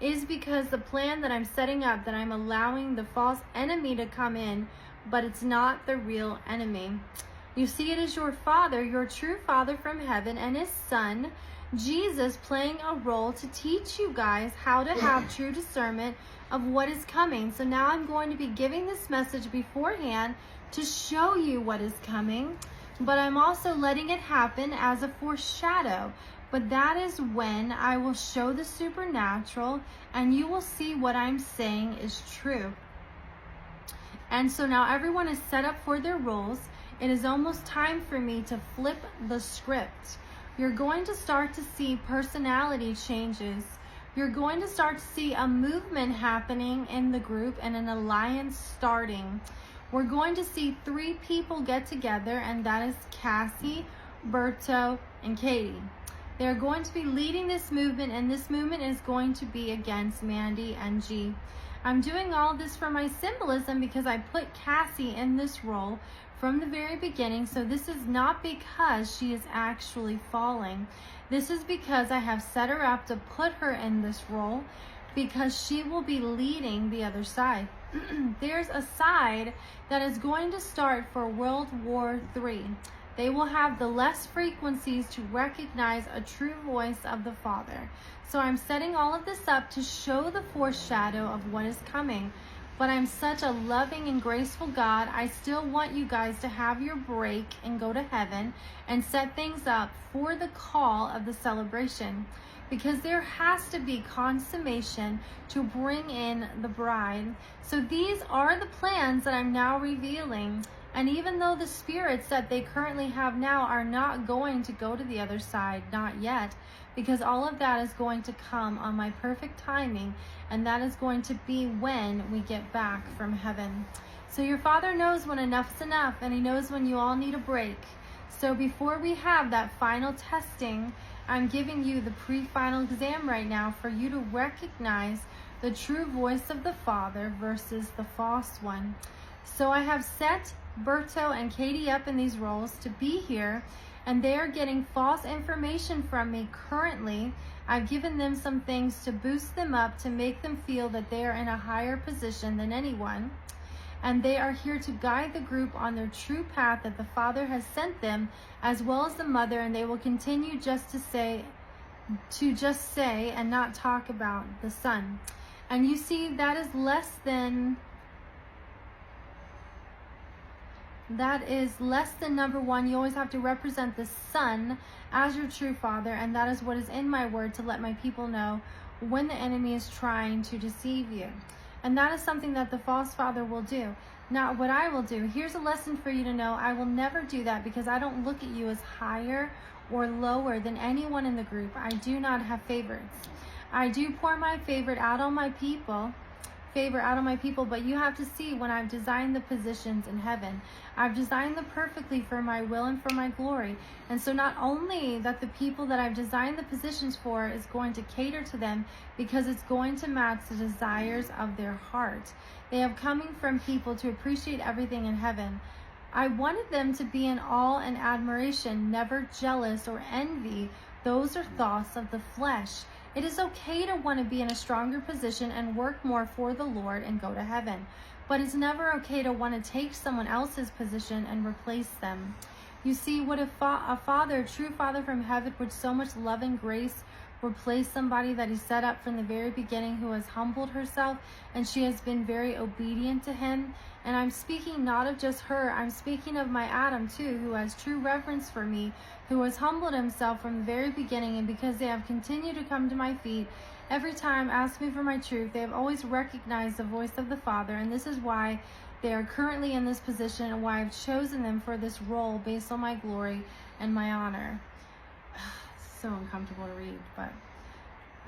is because the plan that I'm setting up, that I'm allowing the false enemy to come in, but it's not the real enemy. You see, it is your Father, your true Father from heaven, and His Son, Jesus, playing a role to teach you guys how to have true discernment of what is coming. So now I'm going to be giving this message beforehand to show you what is coming, but I'm also letting it happen as a foreshadow. But that is when I will show the supernatural, and you will see what I'm saying is true. And so now everyone is set up for their roles. It is almost time for me to flip the script. You're going to start to see personality changes. You're going to start to see a movement happening in the group and an alliance starting. We're going to see 3 people get together, and that is Cassie, Berto, and Katie. They're going to be leading this movement, and this movement is going to be against Mandy and G. I'm doing all of this for my symbolism because I put Cassie in this role from the very beginning. So this is not because she is actually falling. This is because I have set her up to put her in this role, because she will be leading the other side. There's a side that is going to start for World War III. They will have the less frequencies to recognize a true voice of the Father. So I'm setting all of this up to show the foreshadow of what is coming. But I'm such a loving and graceful God, I still want you guys to have your break and go to heaven and set things up for the call of the celebration. Because there has to be consummation to bring in the bride. So these are the plans that I'm now revealing. And even though the spirits that they currently have now are not going to go to the other side, not yet, because all of that is going to come on my perfect timing, and that is going to be when we get back from heaven. So your Father knows when enough's enough, and He knows when you all need a break. So before we have that final testing, I'm giving you the pre-final exam right now for you to recognize the true voice of the Father versus the false one. So I have set Berto and Katie up in these roles to be here, and they are getting false information from me currently. I've given them some things to boost them up, to make them feel that they are in a higher position than anyone. And they are here to guide the group on their true path that the Father has sent them, as well as the Mother, and they will continue just to say and not talk about the Son. And you see, that is less than number 1. You always have to represent the Son as your true Father, and that is what is in my word, to let my people know when the enemy is trying to deceive you. And that is something that the false father will do. Not what I will do. Here's a lesson for you to know. I will never do that, because I don't look at you as higher or lower than anyone in the group. I do not have favorites. I do pour my favor out on my people, but you have to see, when I've designed the positions in heaven, I've designed them perfectly for my will and for my glory. And so not only that the people that I've designed the positions for is going to cater to them, because it's going to match the desires of their heart. They have coming from people to appreciate everything in heaven. I wanted them to be in awe and admiration, never jealous or envy. Those are thoughts of the flesh. It is okay to want to be in a stronger position and work more for the Lord and go to heaven. But it's never okay to want to take someone else's position and replace them. You see, would a father, a true Father from heaven, with so much love and grace, replace somebody that He set up from the very beginning, who has humbled herself, and she has been very obedient to Him? And I'm speaking not of just her, I'm speaking of my Adam too, who has true reverence for me, who has humbled himself from the very beginning. And because they have continued to come to my feet every time, ask me for my truth, they have always recognized the voice of the Father. And this is why they are currently in this position, and why I've chosen them for this role based on my glory and my honor. It's so uncomfortable to read, but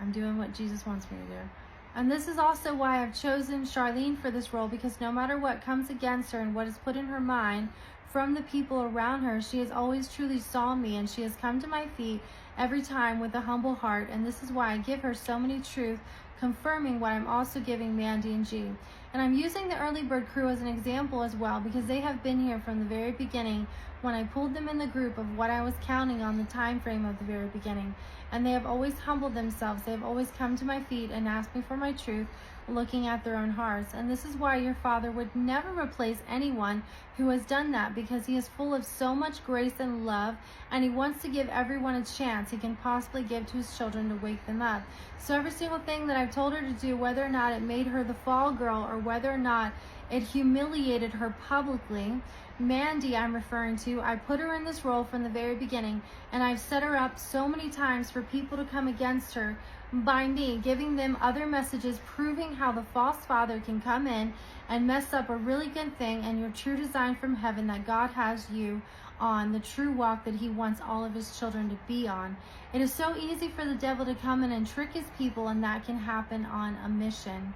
I'm doing what Jesus wants me to do. And this is also why I've chosen Charlene for this role, because no matter what comes against her and what is put in her mind from the people around her, she has always truly saw me, and she has come to my feet every time with a humble heart. And this is why I give her so many truths, confirming what I'm also giving Mandy and G. And I'm using the early bird crew as an example as well, because they have been here from the very beginning when I pulled them in the group of what I was counting on the time frame of the very beginning. And they have always humbled themselves. They have always come to my feet and asked me for my truth, looking at their own hearts. And this is why your Father would never replace anyone who has done that, because he is full of so much grace and love, and he wants to give everyone a chance he can possibly give to his children to wake them up. So every single thing that I've told her to do, whether or not it made her the fall girl or whether or not it humiliated her publicly, Mandy, I'm referring to, I put her in this role from the very beginning, and I've set her up so many times for people to come against her by me, giving them other messages, proving how the false father can come in and mess up a really good thing and your true design from heaven that God has you on, the true walk that he wants all of his children to be on. It is so easy for the devil to come in and trick his people, and that can happen on a mission.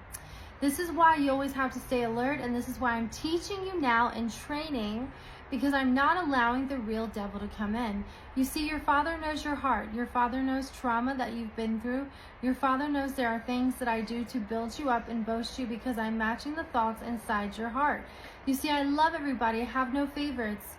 This is why you always have to stay alert, and this is why I'm teaching you now and training, because I'm not allowing the real devil to come in. You see, your Father knows your heart. Your Father knows trauma that you've been through. Your Father knows there are things that I do to build you up and boast you, because I'm matching the thoughts inside your heart. You see, I love everybody. I have no favorites.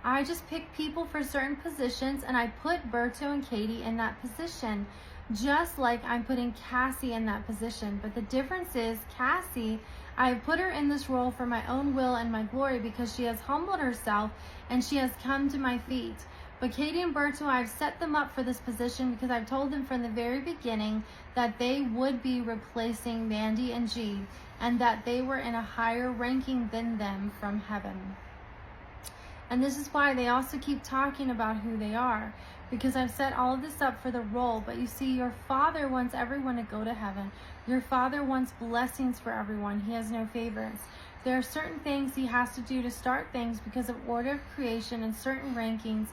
I just pick people for certain positions, and I put Berto and Katie in that position, just like I'm putting Cassie in that position. But the difference is, Cassie, I have put her in this role for my own will and my glory, because she has humbled herself and she has come to my feet. But Katie and Berto, I've set them up for this position because I've told them from the very beginning that they would be replacing Mandy and G, and that they were in a higher ranking than them from heaven. And this is why they also keep talking about who they are, because I've set all of this up for the role. But you see, your Father wants everyone to go to heaven. Your Father wants blessings for everyone. He has no favorites. There are certain things he has to do to start things because of order of creation and certain rankings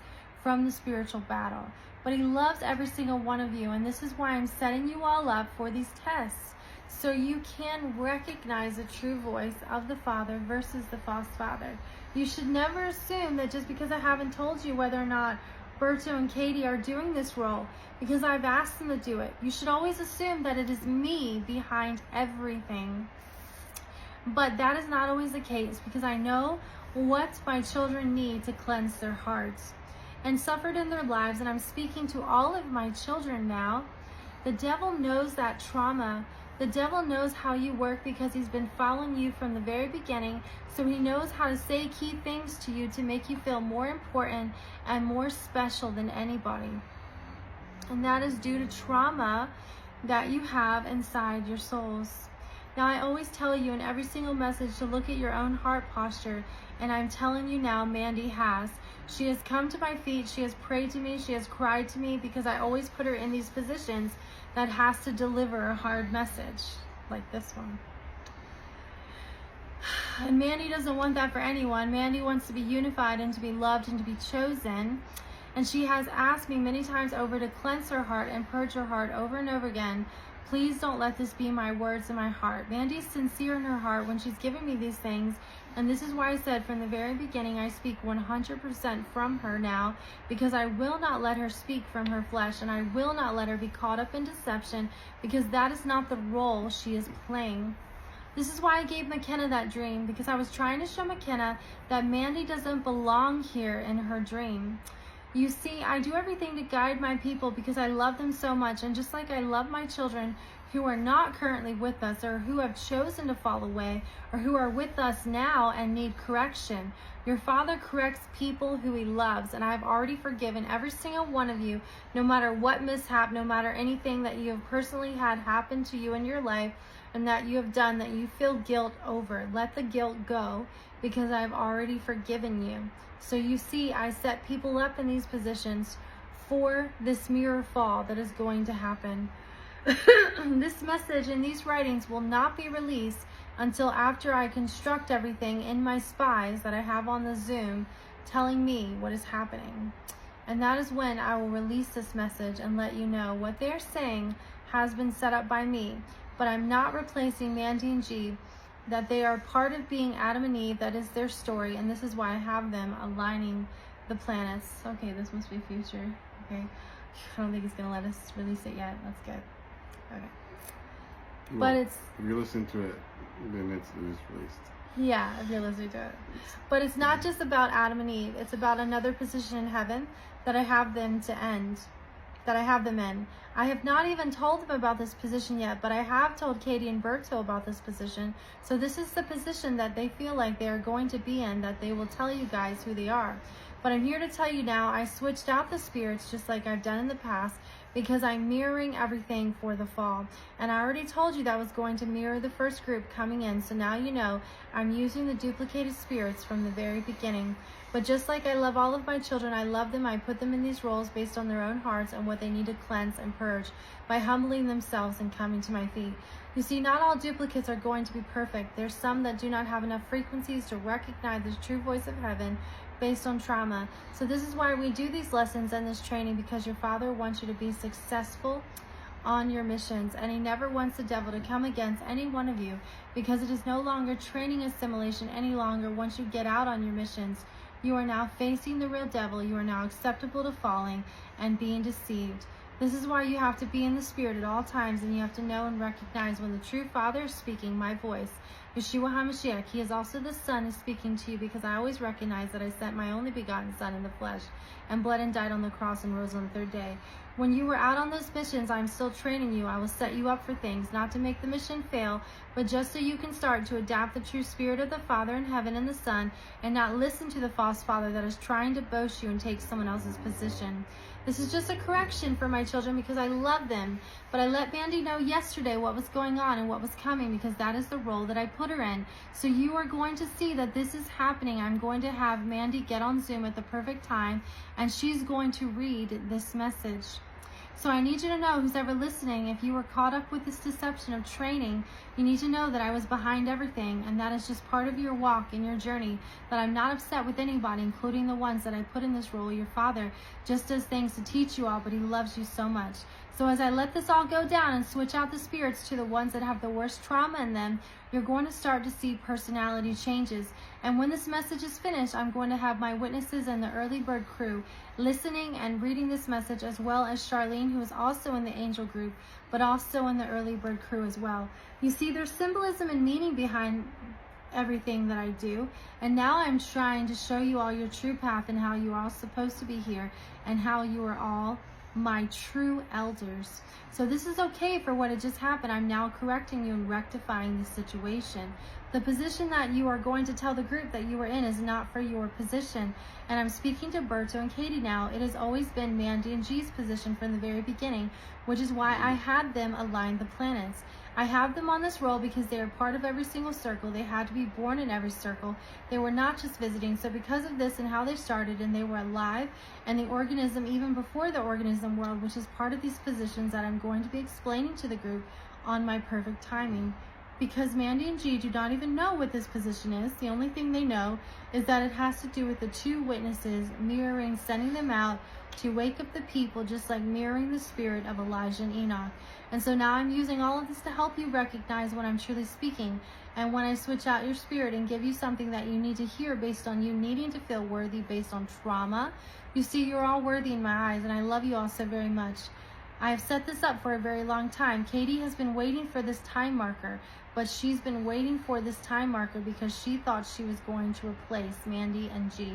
from the spiritual battle. But he loves every single one of you, and this is why I'm setting you all up for these tests, so you can recognize the true voice of the Father versus the false father. You should never assume that just because I haven't told you whether or not Berto and Katie are doing this role, because I've asked them to do it. You should always assume that it is me behind everything. But that is not always the case, because I know what my children need to cleanse their hearts and suffered in their lives. And I'm speaking to all of my children now. The devil knows that trauma. The devil knows how you work, because he's been following you from the very beginning. So he knows how to say key things to you to make you feel more important and more special than anybody. And that is due to trauma that you have inside your souls. Now, I always tell you in every single message to look at your own heart posture. And I'm telling you now, Mandy has. She has come to my feet. She has prayed to me. She has cried to me, because I always put her in these positions that has to deliver a hard message, like this one. And Mandy doesn't want that for anyone. Mandy wants to be unified and to be loved and to be chosen. And she has asked me many times over to cleanse her heart and purge her heart over and over again. Please don't let this be my words in my heart. Mandy's sincere in her heart when she's giving me these things. And this is why I said from the very beginning, I speak 100% from her now, because I will not let her speak from her flesh, and I will not let her be caught up in deception, because that is not the role she is playing. This is why I gave McKenna that dream, because I was trying to show McKenna that Mandy doesn't belong here in her dream. You see, I do everything to guide my people because I love them so much. And just like I love my children who are not currently with us, or who have chosen to fall away, or who are with us now and need correction, your Father corrects people who he loves. And I've already forgiven every single one of you, no matter what mishap, no matter anything that you have personally had happen to you in your life and that you have done that you feel guilt over. Let the guilt go, because I've already forgiven you. So you see, I set people up in these positions for this mirror fall that is going to happen. This message and these writings will not be released until after I construct everything in my spies that I have on the Zoom telling me what is happening. And that is when I will release this message and let you know what they're saying has been set up by me. But I'm not replacing Mandy and G. That they are part of being Adam and Eve. That is their story, and this is why I have them aligning the planets. Okay, this must be future. Okay, I don't think he's gonna let us release it yet. That's good. Okay, well, but it's, if you listen to it then it's released. Yeah, if you're listening to it. But it's not just about Adam and Eve. It's about another position in heaven that I have them to end, that I have them in. I have not even told them about this position yet, but I have told Katie and Berto about this position. So this is the position that they feel like they are going to be in, that they will tell you guys who they are. But I'm here to tell you now, I switched out the spirits just like I've done in the past, because I'm mirroring everything for the fall. And I already told you that was going to mirror the first group coming in, so now you know I'm using the duplicated spirits from the very beginning. But just like I love all of my children, I love them, I put them in these roles based on their own hearts and what they need to cleanse and purge by humbling themselves and coming to my feet. You see, not all duplicates are going to be perfect. There's some that do not have enough frequencies to recognize the true voice of heaven based on trauma. So this is why we do these lessons and this training, because your Father wants you to be successful on your missions, and he never wants the devil to come against any one of you, because it is no longer training assimilation any longer. Once you get out on your missions, you are now facing the real devil. You are now acceptable to falling and being deceived. This is why you have to be in the Spirit at all times, and you have to know and recognize when the true Father is speaking, my voice, Yeshua HaMashiach. He is also the Son is speaking to you, because I always recognize that I sent my only begotten Son in the flesh and bled and died on the cross and rose on the third day. When you were out on those missions, I'm still training you. I will set you up for things, not to make the mission fail, but just so you can start to adapt the true Spirit of the Father in heaven and the Son, and not listen to the false father that is trying to boast you and take someone else's position. This is just a correction for my children, because I love them. But I let Mandy know yesterday what was going on and what was coming, because that is the role that I put her in. So you are going to see that this is happening. I'm going to have Mandy get on Zoom at the perfect time, and she's going to read this message. So I need you to know, who's ever listening, if you were caught up with this deception of training, you need to know that I was behind everything, and that is just part of your walk and your journey, that I'm not upset with anybody, including the ones that I put in this role. Your Father just does things to teach you all, but he loves you so much. So as I let this all go down and switch out the spirits to the ones that have the worst trauma in them, you're going to start to see personality changes. And when this message is finished, I'm going to have my witnesses and the early bird crew listening and reading this message, as well as Charlene, who is also in the angel group, but also in the early bird crew as well. You see, there's symbolism and meaning behind everything that I do, and now I'm trying to show you all your true path and how you are all supposed to be here, and how you are all my true elders. So this is okay for what had just happened. I'm now correcting you and rectifying the situation. The position that you are going to tell the group that you are in is not for your position. And I'm speaking to Berto and Katie now. It has always been Mandy and G's position from the very beginning, which is why I had them align the planets. I have them on this role because they are part of every single circle. They had to be born in every circle. They were not just visiting. So because of this and how they started, and they were alive, and the organism even before the organism world, which is part of these positions that I'm going to be explaining to the group on my perfect timing. Because Mandy and G do not even know what this position is. The only thing they know is that it has to do with the two witnesses mirroring, sending them out to wake up the people, just like mirroring the spirit of Elijah and Enoch. And so now I'm using all of this to help you recognize when I'm truly speaking. And when I switch out your spirit and give you something that you need to hear based on you needing to feel worthy based on trauma, you see, you're all worthy in my eyes, and I love you all so very much. I have set this up for a very long time. Katie has been waiting for this time marker, but she's been waiting for this time marker because she thought she was going to replace Mandy and G.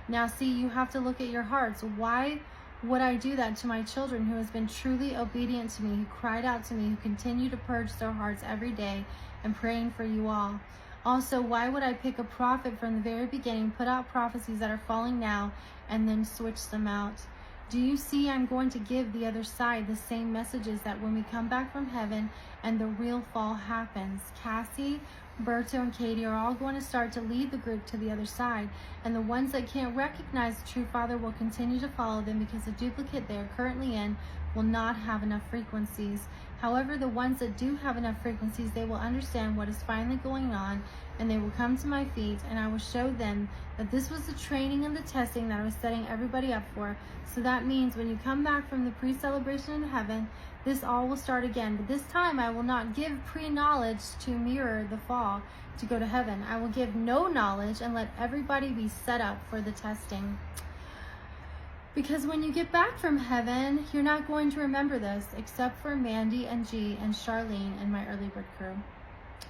Now see, you have to look at your hearts. Why would I do that to my children who has been truly obedient to me, who cried out to me, who continue to purge their hearts every day and praying for you all? Also, why would I pick a prophet from the very beginning, put out prophecies that are falling now, and then switch them out? Do you see, I'm going to give the other side the same messages that when we come back from heaven and the real fall happens. Cassie, Berto, and Katie are all going to start to lead the group to the other side. And the ones that can't recognize the true Father will continue to follow them, because the duplicate they are currently in will not have enough frequencies. However, the ones that do have enough frequencies, they will understand what is finally going on, and they will come to my feet, and I will show them that this was the training and the testing that I was setting everybody up for. So that means when you come back from the pre-celebration in heaven, this all will start again. But this time I will not give pre-knowledge to mirror the fall to go to heaven. I will give no knowledge and let everybody be set up for the testing. Because when you get back from heaven, you're not going to remember this, except for Mandy and G and Charlene and my early bird crew.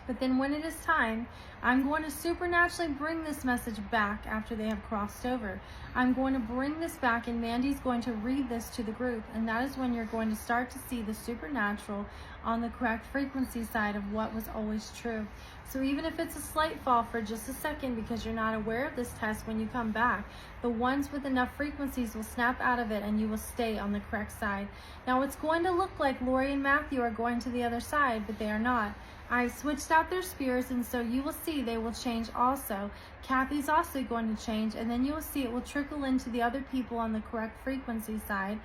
But then when it is time, I'm going to supernaturally bring this message back after they have crossed over. I'm going to bring this back, and Mandy's going to read this to the group. And that is when you're going to start to see the supernatural on the correct frequency side of what was always true. So even if it's a slight fall for just a second because you're not aware of this test, when you come back, the ones with enough frequencies will snap out of it and you will stay on the correct side. Now it's going to look like Lori and Matthew are going to the other side, but they are not. I've switched out their spheres, and so you will see they will change also. Kathy's also going to change, and then you will see it will trickle into the other people on the correct frequency side,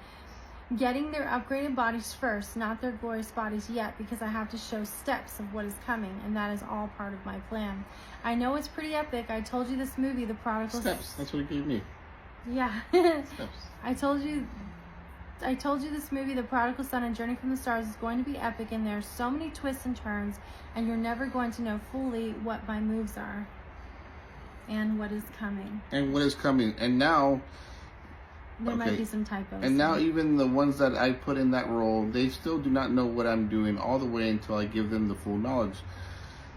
getting their upgraded bodies first, not their glorious bodies yet, because I have to show steps of what is coming, and that is all part of my plan. I know it's pretty epic. I told you this movie, The Prodigal... Steps. That's what it gave me. Yeah. Steps. I told you this movie, The Prodigal Son and Journey from the Stars, is going to be epic, and there's so many twists and turns, and you're never going to know fully what my moves are and what is coming. And now... There might be some typos. And now even the ones that I put in that role, they still do not know what I'm doing all the way until I give them the full knowledge.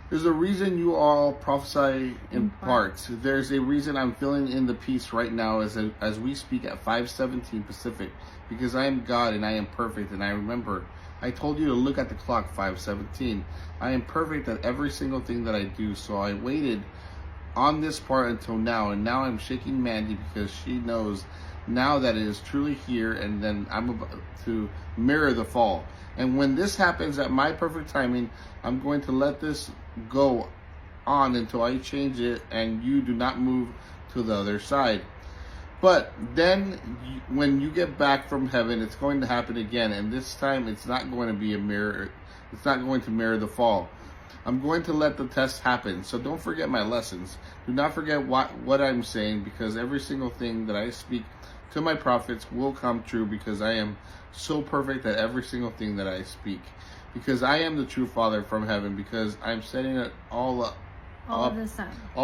There's a reason you all prophesy in parts. There's a reason I'm filling in the piece right now as we speak at 5:17 Pacific, because I am God and I am perfect. And I remember, I told you to look at the clock, 5:17. I am perfect at every single thing that I do. So I waited on this part until now, and now I'm shaking Mandy because she knows now that it is truly here, and then I'm about to mirror the fall. And when this happens at my perfect timing, I'm going to let this go on until I change it and you do not move to the other side. But then when you get back from heaven, it's going to happen again, and this time it's not going to be a mirror. It's not going to mirror the fall. I'm going to let the test happen. So don't forget my lessons. Do not forget what I'm saying, because every single thing that I speak to my prophets will come true, because I am so perfect at every single thing that I speak. Because I am the true Father from heaven, because I'm setting it all up. All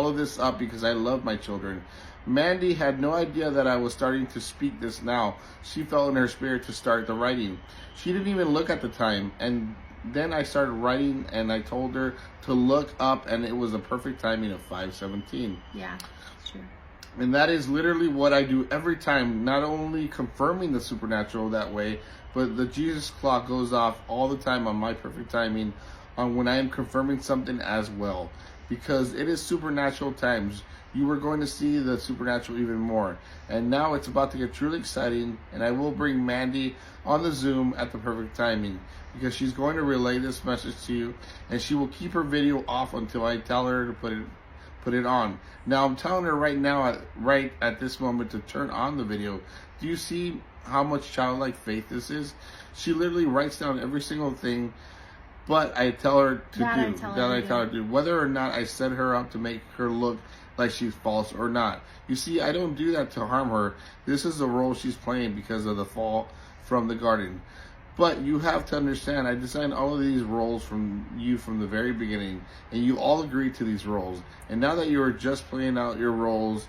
of this up because I love my children. Mandy had no idea that I was starting to speak this now. She felt in her spirit to start the writing. She didn't even look at the time, and then I started writing, and I told her to look up, and it was a perfect timing of 5:17. Yeah, sure. And that is literally what I do every time, not only confirming the supernatural that way, but the Jesus clock goes off all the time on my perfect timing on when I am confirming something as well. Because it is supernatural times. You are going to see the supernatural even more. And now it's about to get truly exciting, and I will bring Mandy on the Zoom at the perfect timing, because she's going to relay this message to you, and she will keep her video off until I tell her to put it on. Now I'm telling her right now, right at this moment, to turn on the video. Do you see how much childlike faith this is? She literally writes down every single thing, but I tell her to do. Whether or not I set her up to make her look like she's false or not. You see, I don't do that to harm her. This is the role she's playing because of the fall from the garden. But you have to understand, I designed all of these roles from the very beginning, and you all agreed to these roles. And now that you are just playing out your roles,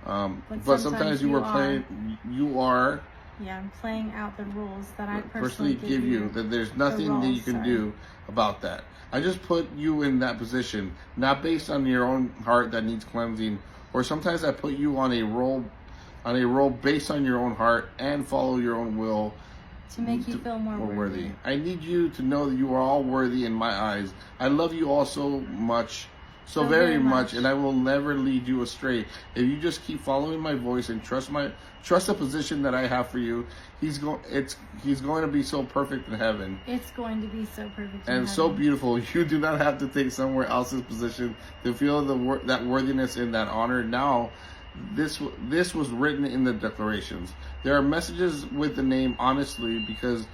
but sometimes you are. Yeah, I'm playing out the rules that I personally give you. That there's nothing that you can do about that. I just put you in that position, not based on your own heart that needs cleansing, or sometimes I put you on a role based on your own heart and follow your own will. To make you feel more worthy. I need you to know that you are all worthy in my eyes. I love you all so much, so very much, and I will never lead you astray. If you just keep following my voice and trust the position that I have for you, he's going to be so perfect in heaven. It's going to be so perfect and so beautiful. You do not have to take somewhere else's position to feel that worthiness and that honor. Now, this was written in the declarations. There are messages with the name honestly, because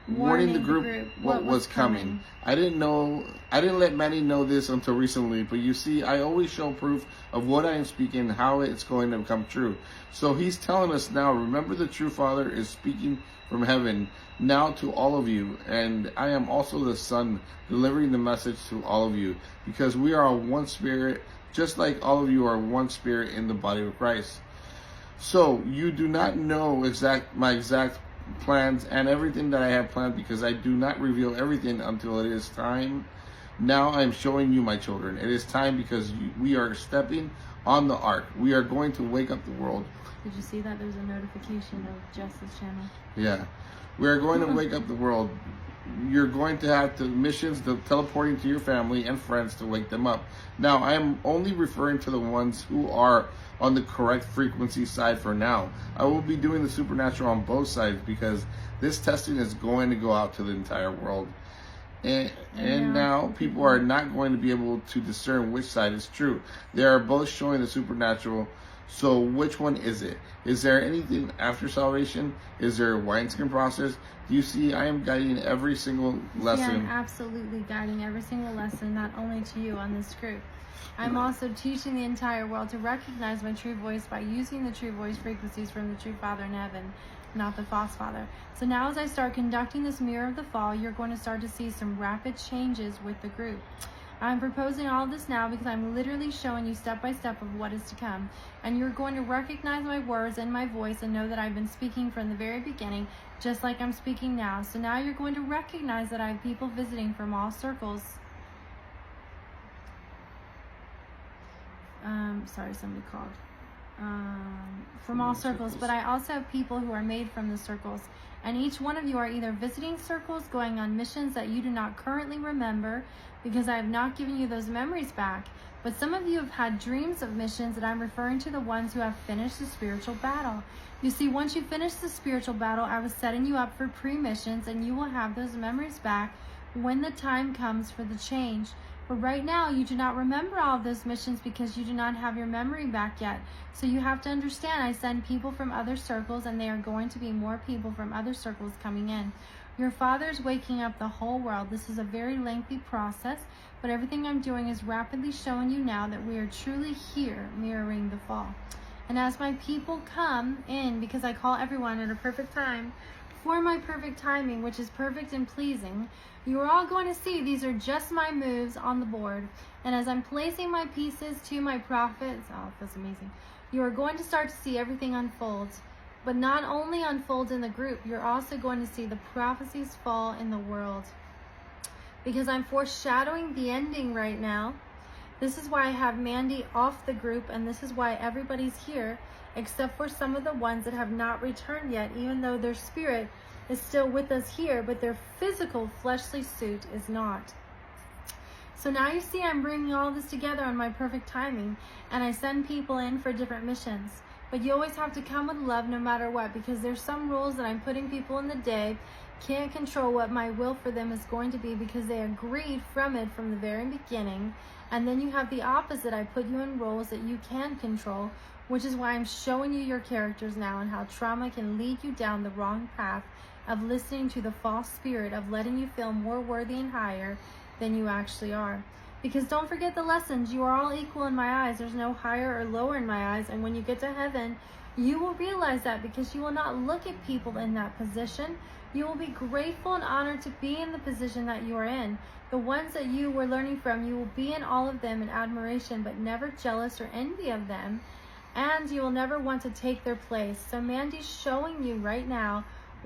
warning the group what was coming. I didn't let Manny know this until recently, but you see, I always show proof of what I am speaking, how it's going to come true. So he's telling us now, remember, the true Father is speaking from heaven now to all of you, and I am also the Son delivering the message to all of you, because we are one spirit, just like all of you are one spirit in the body of Christ. So you do not know my exact plans and everything that I have planned, because I do not reveal everything until it is time Now I am showing you, my children. It is time because we are stepping on the ark. We are going to wake up the world. Did you see that? There's a notification of Jess's channel. Yeah. We are going to wake up the world. You're going to have the missions, the teleporting to your family and friends to wake them up. Now, I am only referring to the ones who are on the correct frequency side for now. I will be doing the supernatural on both sides because this testing is going to go out to the entire world. And now people are not going to be able to discern which side is true. They are both showing the supernatural. So which one is it? Is there anything after salvation? Is there a wineskin process? Do you see I am guiding every single lesson? Yeah, I'm absolutely guiding every single lesson, not only to you on this group. I'm also teaching the entire world to recognize my true voice by using the true voice frequencies from the true Father in heaven, not the false father. So now as I start conducting this mirror of the fall, you're going to start to see some rapid changes with the group. I'm proposing all of this now because I'm literally showing you step by step of what is to come. And you're going to recognize my words and my voice and know that I've been speaking from the very beginning, just like I'm speaking now. So now you're going to recognize that I have people visiting from all circles. Sorry, somebody called. From all circles, but I also have people who are made from the circles. And each one of you are either visiting circles, going on missions that you do not currently remember, because I have not given you those memories back. But some of you have had dreams of missions, that I'm referring to the ones who have finished the spiritual battle. You see, once you finish the spiritual battle, I was setting you up for pre-missions, and you will have those memories back when the time comes for the change. But right now, you do not remember all of those missions because you do not have your memory back yet. So you have to understand, I send people from other circles, and there are going to be more people from other circles coming in. Your Father is waking up the whole world. This is a very lengthy process, but everything I'm doing is rapidly showing you now that we are truly here, mirroring the fall. And as my people come in, because I call everyone at a perfect time, for my perfect timing, which is perfect and pleasing, you are all going to see these are just my moves on the board. And as I'm placing my pieces to my prophets, oh, that's amazing, you are going to start to see everything unfold. But not only unfold in the group, you're also going to see the prophecies fall in the world. Because I'm foreshadowing the ending right now. This is why I have Mandy off the group, and this is why everybody's here, except for some of the ones that have not returned yet, even though their spirit is still with us here, but their physical fleshly suit is not. So now you see I'm bringing all this together on my perfect timing, and I send people in for different missions. But you always have to come with love no matter what, because there's some rules that I'm putting people in the day, can't control what my will for them is going to be because they agreed from it from the very beginning. And then you have the opposite. I put you in roles that you can control, which is why I'm showing you your characters now and how trauma can lead you down the wrong path of listening to the false spirit of letting you feel more worthy and higher than you actually are. Because don't forget the lessons. You are all equal in my eyes. There's no higher or lower in my eyes. And when you get to heaven, you will realize that, because you will not look at people in that position. You will be grateful and honored to be in the position that you are in. The ones that you were learning from, you will be in all of them in admiration, but never jealous or envy of them. And you will never want to take their place. So Mandy's showing you right now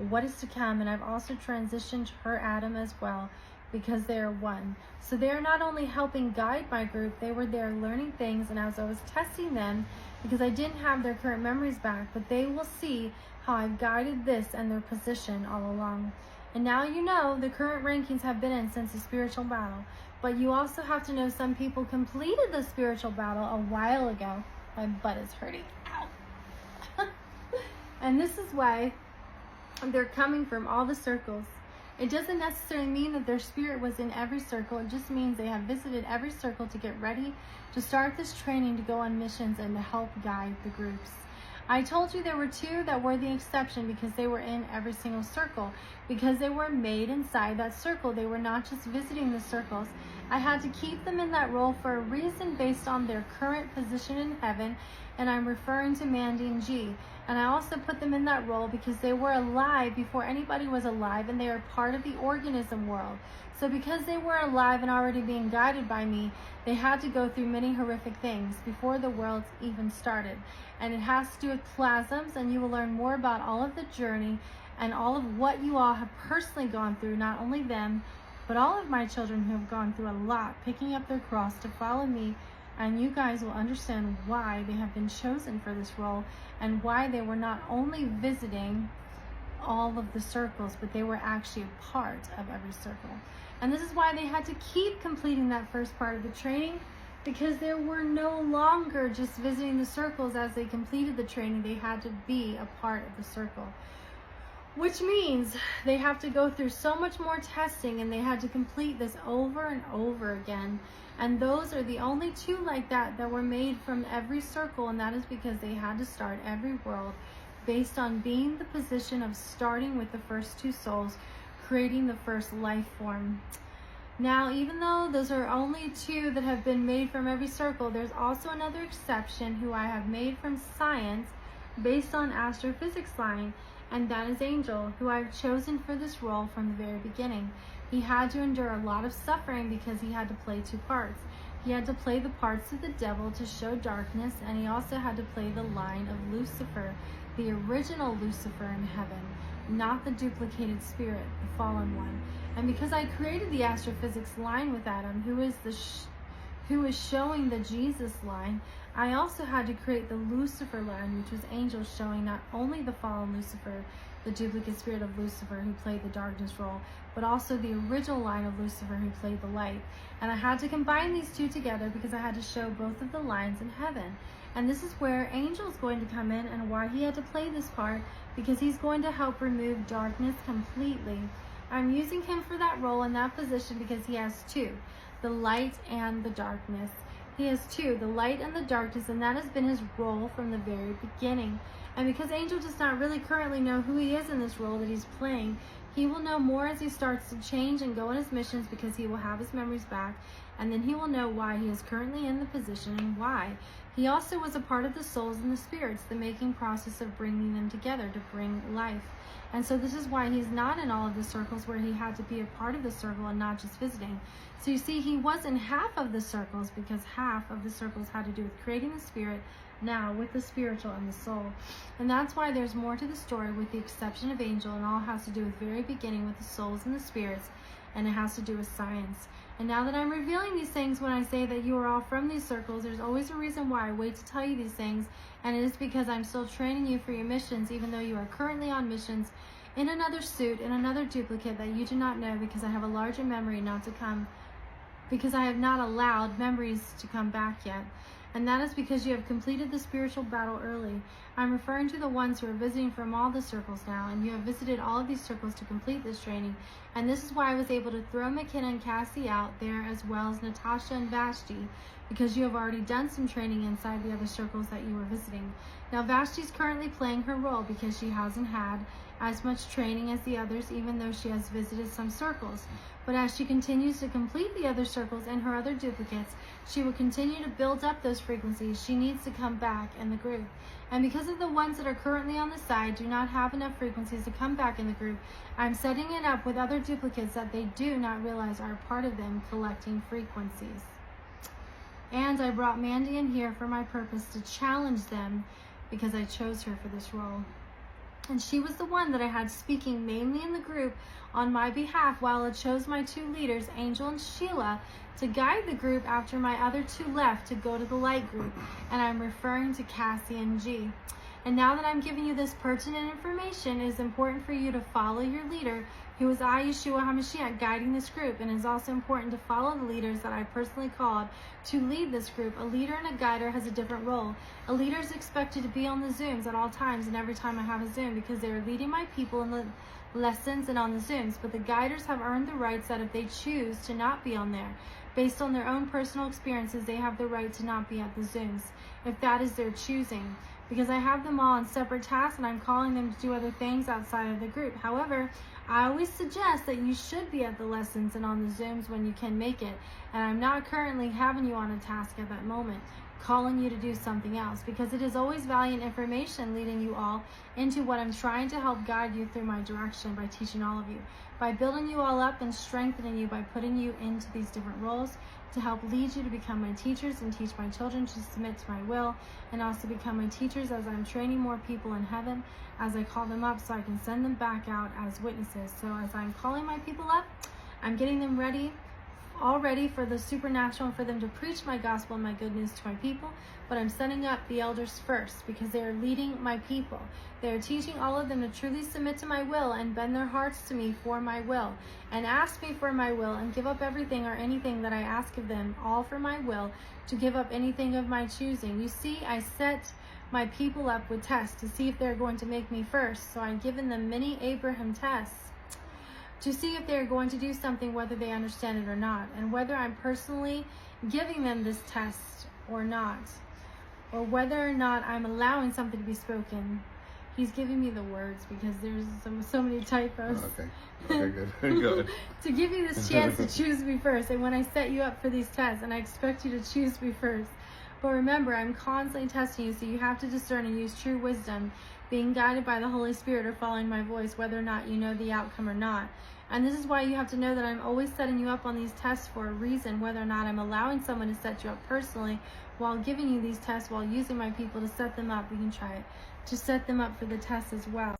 what is to come. And I've also transitioned her Adam as well, because they are one. So they are not only helping guide my group, they were there learning things, and as I was testing them, because I didn't have their current memories back, but they will see how I've guided this and their position all along. And now you know the current rankings have been in since the spiritual battle, but you also have to know some people completed the spiritual battle a while ago. My butt is hurting. Ow. And this is why they're coming from all the circles. It doesn't necessarily mean that their spirit was in every circle. It just means they have visited every circle to get ready to start this training to go on missions and to help guide the groups. I told you there were two that were the exception because they were in every single circle. Because they were made inside that circle. They were not just visiting the circles. I had to keep them in that role for a reason based on their current position in heaven. And I'm referring to Mandy and G. And I also put them in that role because they were alive before anybody was alive, and they are part of the organism world. So because they were alive and already being guided by me, they had to go through many horrific things before the world even started. And it has to do with plasms, and you will learn more about all of the journey and all of what you all have personally gone through, not only them, But all of my children who have gone through a lot, picking up their cross to follow me, and you guys will understand why they have been chosen for this role and why they were not only visiting all of the circles, but they were actually a part of every circle. And this is why they had to keep completing that first part of the training, because they were no longer just visiting the circles as they completed the training. They had to be a part of the circle, which means they have to go through so much more testing, and they had to complete this over and over again. And those are the only two like that were made from every circle, and that is because they had to start every world based on being the position of starting with the first two souls, creating the first life form. Now, even though those are only two that have been made from every circle, there's also another exception who I have made from science based on astrophysics line, and that is Angel, who I've chosen for this role from the very beginning. He had to endure a lot of suffering because he had to play two parts. He had to play the parts of the devil to show darkness, and he also had to play the line of Lucifer, the original Lucifer in heaven, not the duplicated spirit, the fallen one. And because I created the astrophysics line with Adam, who is showing the Jesus line, I also had to create the Lucifer line, which was Angel, showing not only the fallen Lucifer, the duplicate spirit of Lucifer who played the darkness role, but also the original line of Lucifer who played the light. And I had to combine these two together because I had to show both of the lines in heaven. And this is where Angel is going to come in, and why he had to play this part, because he's going to help remove darkness completely. I'm using him for that role in that position because he has two, the light and the darkness. He has two, the light and the darkness, and that has been his role from the very beginning. And because Angel does not really currently know who he is in this role that he's playing, he will know more as he starts to change and go on his missions, because he will have his memories back, and then he will know why he is currently in the position and why. He also was a part of the souls and the spirits, the making process of bringing them together to bring life. And so this is why he's not in all of the circles where he had to be a part of the circle and not just visiting. So you see, he was in half of the circles because half of the circles had to do with creating the spirit, now with the spiritual and the soul. And that's why there's more to the story, with the exception of Angel, and all has to do with very beginning with the souls and the spirits, and it has to do with science. And now that I'm revealing these things, when I say that you are all from these circles, there's always a reason why I wait to tell you these things, and it is because I'm still training you for your missions, even though you are currently on missions in another suit, in another duplicate that you do not know, because I have a larger memory not to come, because I have not allowed memories to come back yet. And that is because you have completed the spiritual battle early. I'm referring to the ones who are visiting from all the circles now, and you have visited all of these circles to complete this training. And this is why I was able to throw McKenna and Cassie out there, as well as Natasha and Vashti, because you have already done some training inside the other circles that you were visiting. Now Vashti's currently playing her role because she hasn't had as much training as the others, even though she has visited some circles. But as she continues to complete the other circles and her other duplicates, she will continue to build up those frequencies. She needs to come back in the group. And because of the ones that are currently on the side do not have enough frequencies to come back in the group, I'm setting it up with other duplicates that they do not realize are part of them, collecting frequencies. And I brought Mandy in here for my purpose, to challenge them, because I chose her for this role. And she was the one that I had speaking mainly in the group on my behalf, while I chose my two leaders, Angel and Sheila, to guide the group after my other two left to go to the light group. And I'm referring to Cassie and G. And now that I'm giving you this pertinent information, it is important for you to follow your leader, who is I, Yeshua HaMashiach, guiding this group. And it is also important to follow the leaders that I personally called to lead this group. A leader and a guider has a different role. A leader is expected to be on the Zooms at all times and every time I have a Zoom, because they are leading my people in the lessons and on the Zooms. But the guiders have earned the rights that if they choose to not be on there, based on their own personal experiences, they have the right to not be at the Zooms, if that is their choosing. Because I have them all on separate tasks and I'm calling them to do other things outside of the group. However, I always suggest that you should be at the lessons and on the Zooms when you can make it. And I'm not currently having you on a task at that moment, calling you to do something else, because it is always valiant information leading you all into what I'm trying to help guide you through my direction by teaching all of you, by building you all up and strengthening you, by putting you into these different roles to help lead you to become my teachers and teach my children to submit to my will, and also become my teachers as I'm training more people in heaven, as I call them up so I can send them back out as witnesses. So as I'm calling my people up, I'm getting them ready, all ready for the supernatural and for them to preach my gospel and my good news to my people. But I'm setting up the elders first because they are leading my people. They are teaching all of them to truly submit to my will and bend their hearts to me for my will, and ask me for my will and give up everything or anything that I ask of them, all for my will, to give up anything of my choosing. You see, I set my people up with tests to see if they're going to make me first. So I've given them many Abraham tests to see if they're going to do something, whether they understand it or not, and whether I'm personally giving them this test or not, or whether or not I'm allowing something to be spoken. He's giving me the words because there's so many typos. Okay. Okay, good. Good. To give you this chance to choose me first, and when I set you up for these tests, and I expect you to choose me first. But remember, I'm constantly testing you, so you have to discern and use true wisdom, being guided by the Holy Spirit or following my voice, whether or not you know the outcome or not. And this is why you have to know that I'm always setting you up on these tests for a reason, whether or not I'm allowing someone to set you up personally while giving you these tests, while using my people to set them up. You can try it, to set them up for the test as well.